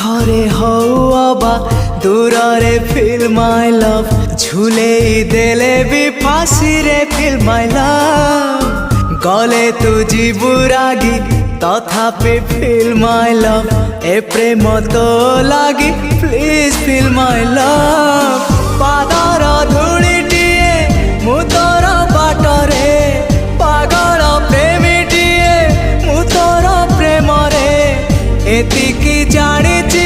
ପାଖରେ ହଉ ଅବା ଦୂରରେ ଫିଲ୍ ମାଇ ଲଭ୍ ଝୁଲେଇ ଦେଲେ ବି ଫାଶୀରେ ଫିଲ୍ ମାଇ ଲଭ୍ ଗଲେ ତୁ ଯିବୁ ରାଗି ତଥାପି ଫିଲ୍ ମାଇ ଲଭ୍ ଏ ପ୍ରେମ ତୋ ଲାଗି ପ୍ଲିଜ୍ ଫିଲ୍ ମାଇ ଲଭ୍ ପାଦର ଧୂଳିଟିଏ ମୁଁ ତୋର ବାଟରେ ପାଗଳ ପ୍ରେମୀଟିଏ ମୁଁ ତୋର ପ୍ରେମରେ ଏତିକି ଜାଣିଛି